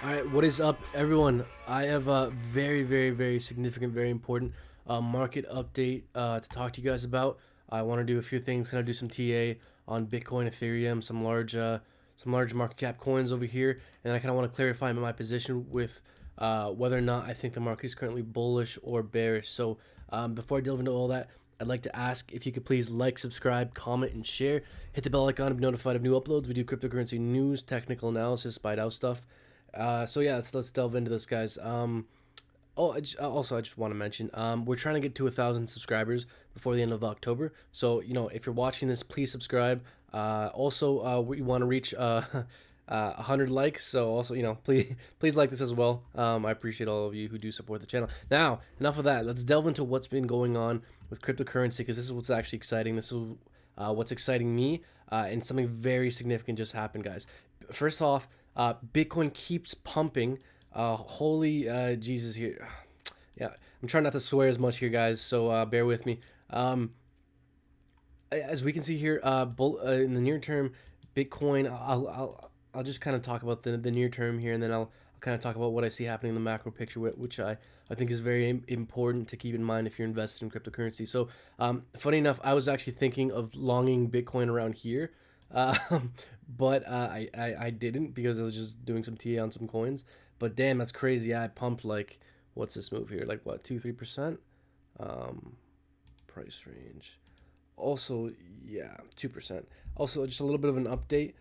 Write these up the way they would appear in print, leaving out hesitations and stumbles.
All right, what is up, everyone? I have a very significant, very important market update to talk to you guys about. I want to do a few things. Gonna do some TA on Bitcoin, Ethereum, some large market cap coins over here, and I kind of want to clarify my position with whether or not I think the market is currently bullish or bearish. So before I delve into all that, I'd like to ask if you could please like, subscribe, comment, and share. Hit the bell icon to be notified of new uploads. We do cryptocurrency news, technical analysis, bite out stuff. So yeah, let's delve into this, guys. I just want to mention, we're trying to get to 1,000 subscribers before the end of October. So if you're watching this, please subscribe. We want to reach 100 likes. So also, please like this as well. I appreciate all of you who do support the channel. Now, enough of that. Let's delve into what's been going on with cryptocurrency, because this is what's actually exciting. This is what's exciting me, and something very significant just happened, guys. First off, Bitcoin keeps pumping. Holy Jesus here. Yeah, I'm trying not to swear as much here, guys, so bear with me. As we can see here, in the near term, Bitcoin. I'll just kind of talk about the near term here, and then I'll kind of talk about what I see happening in the macro picture, which I think is very important to keep in mind if you're invested in cryptocurrency. So, funny enough, I was actually thinking of longing Bitcoin around here, but I didn't, because I was just doing some TA on some coins. But damn, that's crazy. I pumped like, what's this move here? Like what, 2-3%? Price range. Also, yeah, 2%. Also, just a little bit of an update.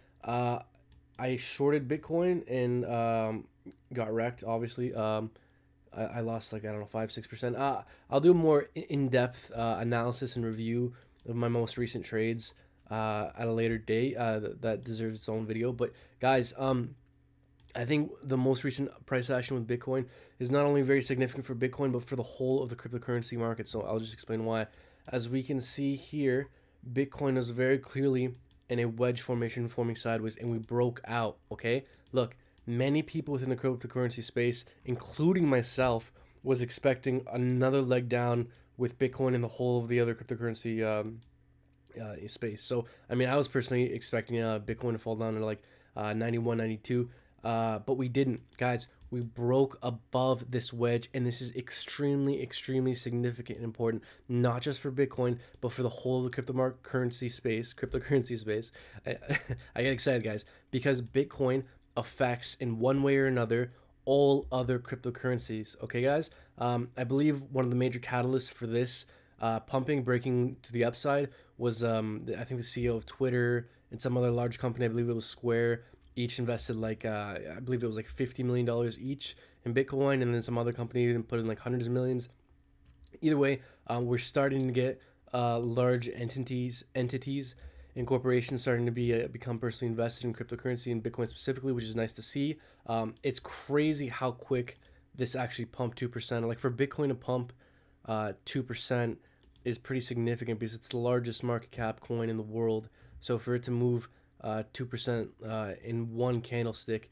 I shorted Bitcoin and got wrecked, obviously. I lost like, I don't know, 5-6%. I'll do a more in-depth analysis and review of my most recent trades at a later date. That deserves its own video. But guys, I think the most recent price action with Bitcoin is not only very significant for Bitcoin, but for the whole of the cryptocurrency market. So I'll just explain why. As we can see here, Bitcoin is very clearly in a wedge formation, forming sideways, and we broke out. Okay, look, many people within the cryptocurrency space, including myself, was expecting another leg down with Bitcoin and the whole of the other cryptocurrency space. So I mean, I was personally expecting Bitcoin to fall down to like 91, 92, but we didn't, guys. We broke above this wedge, and this is extremely significant and important, not just for Bitcoin, but for the whole of the cryptocurrency space. I get excited, guys, because Bitcoin affects in one way or another all other cryptocurrencies. Okay, guys. I believe one of the major catalysts for this breaking to the upside was I think the CEO of Twitter and some other large company, I believe it was Square, each invested like I believe it was like $50 million each in Bitcoin, and then some other company even put in like hundreds of millions. Either way, we're starting to get large entities and corporations starting to become personally invested in cryptocurrency and Bitcoin specifically, which is nice to see. It's crazy how quick this actually pumped 2%. Like for Bitcoin to pump 2% is pretty significant, because it's the largest market cap coin in the world. So for it to move 2% in one candlestick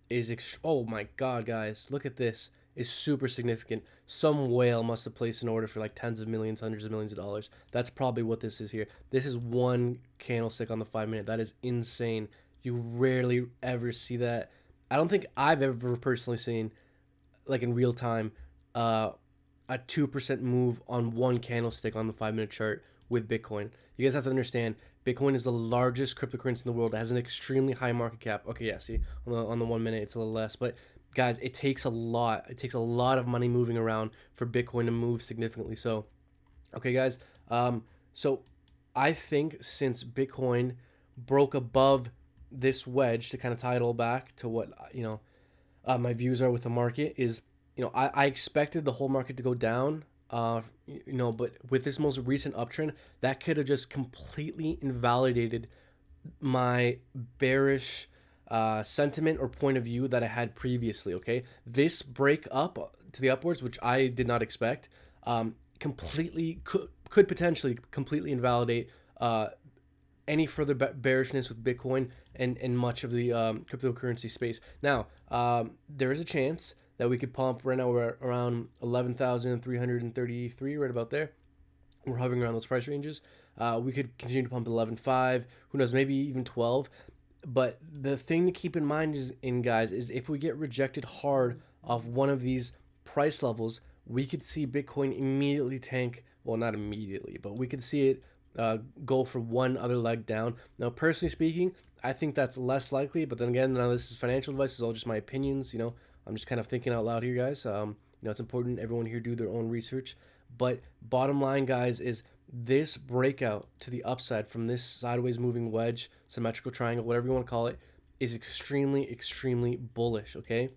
is oh my god, guys, look at this, is super significant. Some whale must have placed an order for like tens of millions, hundreds of millions of dollars. That's probably what this is here. This is one candlestick on the 5 minute. That is insane. You rarely ever see that. I don't think I've ever personally seen, like in real time, a 2% move on one candlestick on the 5 minute chart with Bitcoin. You guys have to understand, Bitcoin is the largest cryptocurrency in the world. It has an extremely high market cap. Okay, yeah, see, on the 1 minute, it's a little less. But guys, it takes a lot. It takes a lot of money moving around for Bitcoin to move significantly. So, okay, guys. So I think since Bitcoin broke above this wedge, to kind of tie it all back to what my views are with the market is, I expected the whole market to go down, but with this most recent uptrend, that could have just completely invalidated my bearish sentiment or point of view that I had previously. Okay, this break up to the upwards, which I did not expect, completely could potentially completely invalidate any further bearishness with Bitcoin and much of the cryptocurrency space. Now, there is a chance that we could pump. Right now we're around 11,333, right about there. We're hovering around those price ranges. We could continue to pump 11.5. Who knows? Maybe even 12. But the thing to keep in mind guys, is if we get rejected hard off one of these price levels, we could see Bitcoin immediately tank. Well, not immediately, but we could see it go for one other leg down. Now, personally speaking, I think that's less likely. But then again, none of this is financial advice. It's all just my opinions. I'm just kind of thinking out loud here, guys. It's important everyone here do their own research. But bottom line, guys, is this breakout to the upside from this sideways moving wedge, symmetrical triangle, whatever you want to call it, is extremely, extremely bullish, okay?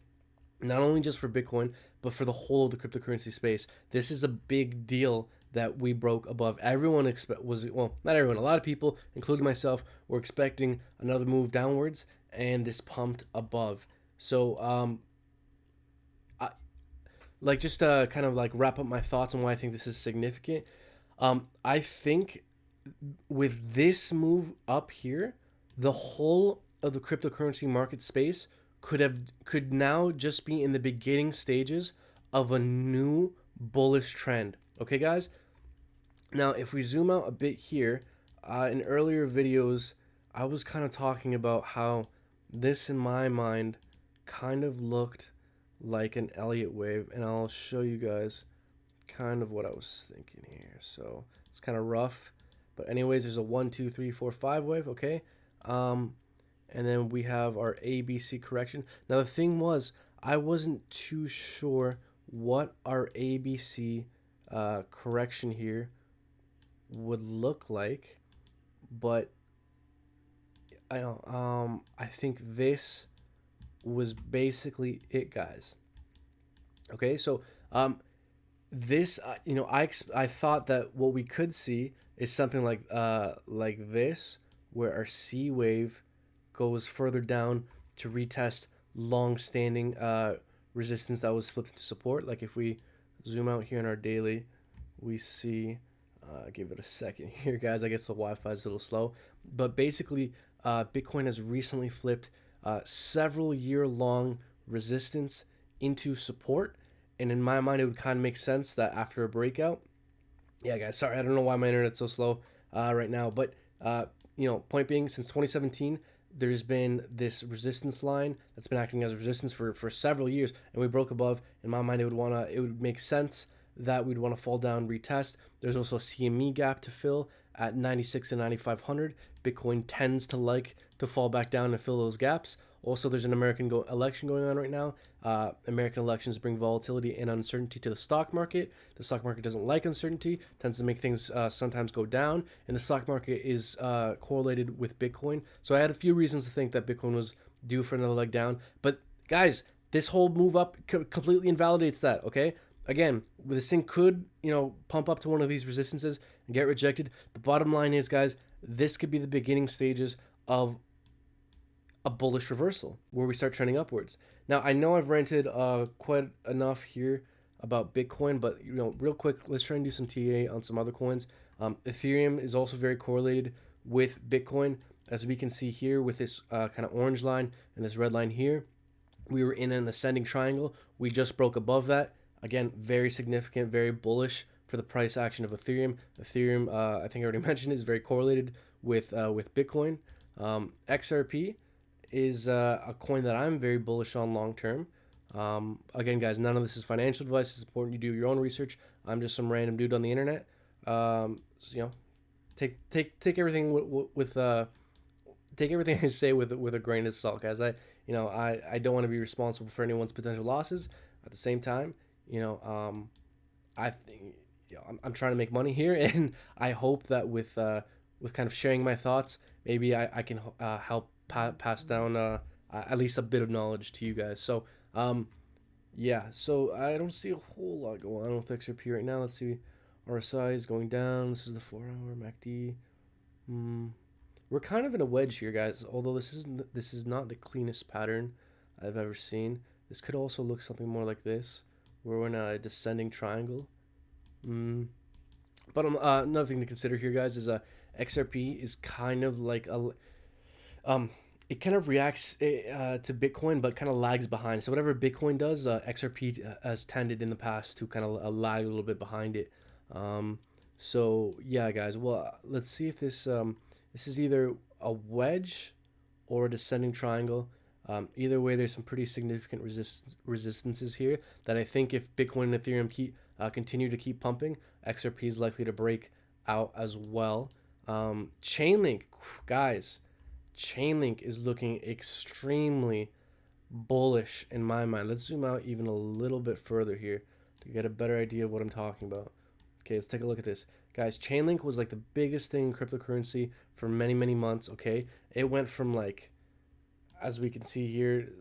Not only just for Bitcoin, but for the whole of the cryptocurrency space. This is a big deal that we broke above. Everyone not everyone, a lot of people, including myself, were expecting another move downwards, and this pumped above. So, just to kind of like wrap up my thoughts on why I think this is significant. I think with this move up here, the whole of the cryptocurrency market space could now just be in the beginning stages of a new bullish trend. Okay, guys. Now, if we zoom out a bit here, in earlier videos, I was kind of talking about how this, in my mind, kind of looked like an Elliott wave, and I'll show you guys kind of what I was thinking here. So it's kind of rough, but anyways, there's a 1 2 3 4 5 wave. Okay, and then we have our ABC correction. Now the thing was, I wasn't too sure what our ABC correction here would look like, but I think this was basically it, guys. Okay, so this I thought that what we could see is something like this, where our C wave goes further down to retest long-standing resistance that was flipped into support. Like if we zoom out here in our daily, we see give it a second here, guys. I guess the Wi-Fi is a little slow, but basically Bitcoin has recently flipped several year-long resistance into support. And in my mind, it would kind of make sense that after a breakout, yeah, guys, sorry, I don't know why my internet's so slow right now, but point being, since 2017, there's been this resistance line that's been acting as resistance for several years, and we broke above. In my mind, it would make sense that we'd want to fall down, retest. There's also a CME gap to fill at 96 and 9500. Bitcoin tends to like to fall back down and fill those gaps. Also, there's an American election going on right now. American elections bring volatility and uncertainty to the stock market. The stock market doesn't like uncertainty, tends to make things sometimes go down, and the stock market is correlated with Bitcoin. So I had a few reasons to think that Bitcoin was due for another leg down. But guys, this whole move up completely invalidates that, okay? Again, this thing could, pump up to one of these resistances and get rejected. The bottom line is, guys, this could be the beginning stages of a bullish reversal where we start trending upwards. Now, I know I've ranted quite enough here about Bitcoin, but real quick, let's try and do some TA on some other coins. Ethereum is also very correlated with Bitcoin, as we can see here with this kind of orange line and this red line here. We were in an ascending triangle. We just broke above that. Again, very significant, very bullish for the price action of Ethereum. Ethereum, I think I already mentioned, is very correlated with Bitcoin. XRP is a coin that I'm very bullish on long term. Again, guys, none of this is financial advice. It's important you do your own research. I'm just some random dude on the internet. Take everything with take everything I say with a grain of salt, guys. I don't want to be responsible for anyone's potential losses. At the same time, I think I'm trying to make money here, and I hope that with kind of sharing my thoughts, maybe I can help pass down at least a bit of knowledge to you guys. So so I don't see a whole lot going on with XRP right now. Let's see, RSI is going down. This is the 4-hour MACD. We're kind of in a wedge here, guys, although this is not the cleanest pattern I've ever seen. This could also look something more like this, where we're in a descending triangle. But another thing to consider here, guys, is XRP is kind of like it kind of reacts to Bitcoin, but kind of lags behind. So whatever Bitcoin does, XRP has tended in the past to kind of lag a little bit behind it. So yeah, guys. Well, let's see if this is either a wedge or a descending triangle. Either way, there's some pretty significant resistances here that I think if Bitcoin and Ethereum continue to keep pumping, XRP is likely to break out as well. Chainlink, guys, Chainlink is looking extremely bullish in my mind. Let's zoom out even a little bit further here to get a better idea of what I'm talking about. Okay, let's take a look at this. Guys, Chainlink was like the biggest thing in cryptocurrency for many, many months, okay? It went from like, as we can see here,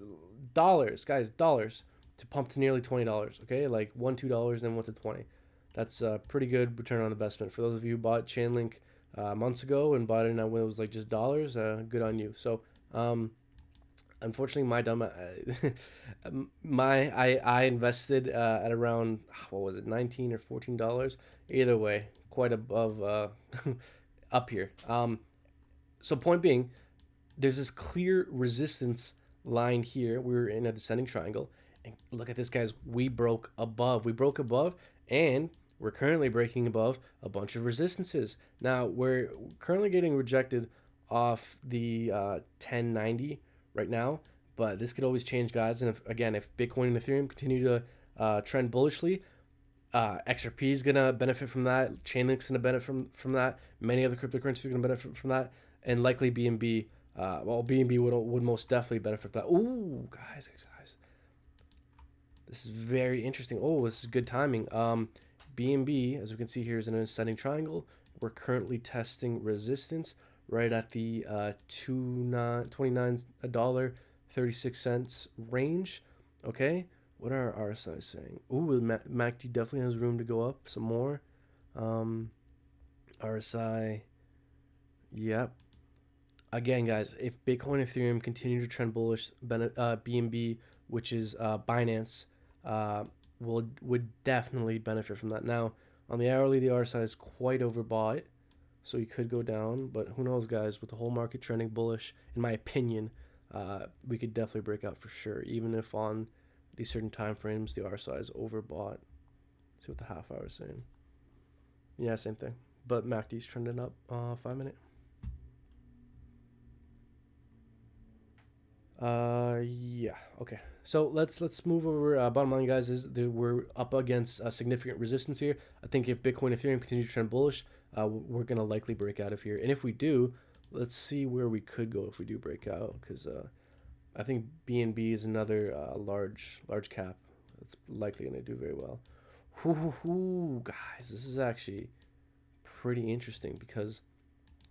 dollars, guys, dollars, to pump to nearly $20, okay? Like $1, $2, then went to 20. That's a pretty good return on investment. For those of you who bought Chainlink months ago and bought it when it was like just dollars, good on you. So, unfortunately, I invested at around, what was it, $19 or $14. Either way, quite above up here. So point being, there's this clear resistance line here. We're in a descending triangle, and look at this, guys. We broke above, and we're currently breaking above a bunch of resistances. Now we're currently getting rejected off the 1090 right now, but this could always change, guys. And if Bitcoin and Ethereum continue to trend bullishly, XRP is gonna benefit from that. Chainlink's gonna benefit from that. Many other cryptocurrencies are gonna benefit from that, and likely BNB. BNB would most definitely benefit from that. Ooh, guys, this is very interesting. Oh, this is good timing. BNB, as we can see here, is in an ascending triangle. We're currently testing resistance right at the $29.36 range. Okay, what are our RSI saying? Ooh, MACD definitely has room to go up some more. RSI, yep. Again, guys, if Bitcoin and Ethereum continue to trend bullish, BNB, which is Binance, would definitely benefit from that. Now, on the hourly, the RSI is quite overbought, so you could go down, but who knows, guys? With the whole market trending bullish, in my opinion, we could definitely break out for sure, even if on these certain time frames the RSI is overbought. Let's see what the half hour is saying. Yeah, same thing, but MACD's trending up 5 minute. Yeah, okay. So let's move over. Bottom line, guys, is that we're up against significant resistance here. I think if Bitcoin and Ethereum continue to trend bullish, we're gonna likely break out of here. And if we do, let's see where we could go if we do break out, because I think BNB is another large cap. It's likely gonna do very well. Guys, this is actually pretty interesting because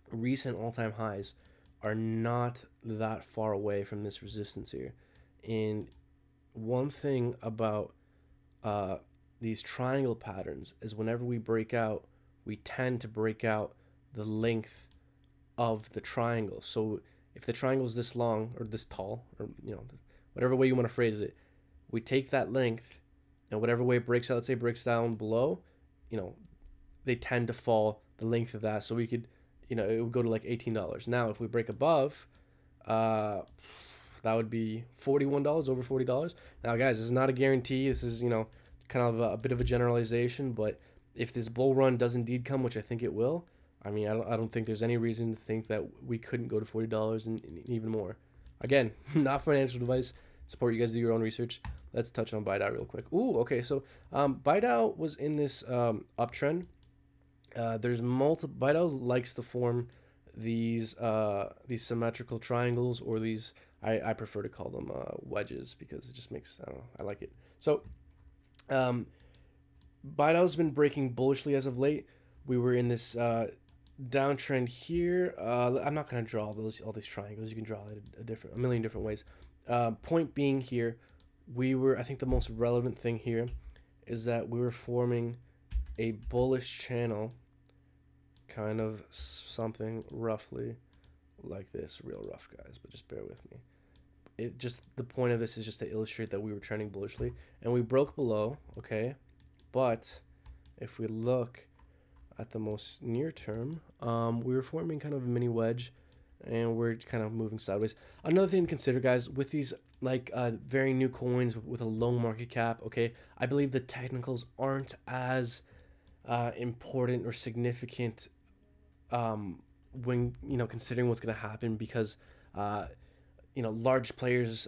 recent all-time highs are not that far away from this resistance here. And one thing about these triangle patterns is whenever we break out, we tend to break out the length of the triangle. So if the triangle is this long or this tall, or whatever way you want to phrase it, we take that length, and whatever way it breaks out, let's say it breaks down below, they tend to fall the length of that. So we could, it would go to like $18. Now, if we break above, that would be $41, over $40. Now, guys, this is not a guarantee. This is, kind of a bit of a generalization. But if this bull run does indeed come, which I think it will, I mean, I don't think there's any reason to think that we couldn't go to $40 and even more. Again, not financial advice. Support you guys do your own research. Let's touch on ByteDAO real quick. Ooh, okay. So ByteDAO was in this uptrend. There's multiple. ByteDAO likes to form these symmetrical triangles, or these, I prefer to call them wedges, because it just makes, I don't know, I like it. So ByteDAO's been breaking bullishly as of late. We were in this downtrend here. I'm not gonna draw all these triangles. You can draw it a million different ways. Point being here, I think the most relevant thing here is that we were forming a bullish channel, kind of something roughly like this. Real rough, guys, but just bear with me. The point of this is just to illustrate that we were trending bullishly, and we broke below, okay? But if we look at the most near term, we were forming kind of a mini wedge, and we're kind of moving sideways. Another thing to consider, guys, with these very new coins with a low market cap, okay, I believe the technicals aren't as important or significant when considering what's going to happen, because large players,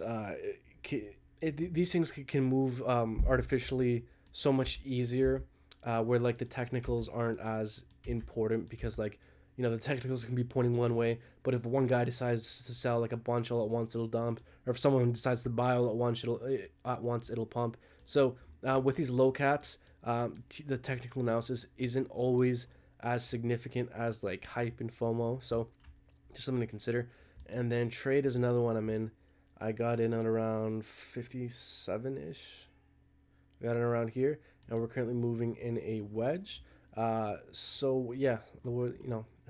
these things can move artificially so much easier, where like the technicals aren't as important because like the technicals can be pointing one way, but if one guy decides to sell like a bunch all at once, it'll dump, or if someone decides to buy all at once, it'll pump. So with these low caps, the technical analysis isn't always as significant as like hype and FOMO. So just something to consider. And then trade is another one I'm in. I got in at around 57 ish. Got it around here, and we're currently moving in a wedge. So yeah, who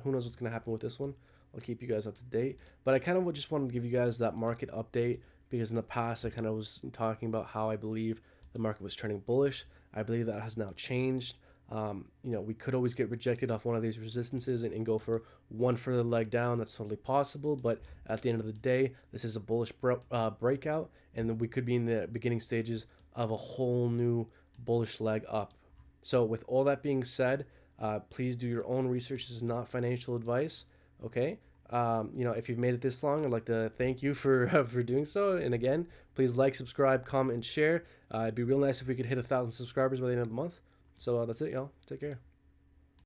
knows what's gonna happen with this one. I'll keep you guys up to date. But I kind of just wanted to give you guys that market update because in the past I kind of was talking about how I believe the market was turning bullish. I believe that has now changed. We could always get rejected off one of these resistances and go for one further leg down. That's totally possible. But at the end of the day, this is a bullish breakout, and then we could be in the beginning stages of a whole new bullish leg up. So with all that being said, please do your own research. This is not financial advice. Okay. If you've made it this long, I'd like to thank you for for doing so. And again, please like, subscribe, comment, and share. It'd be real nice if we could hit 1,000 subscribers by the end of the month. So that's it, y'all. Take care.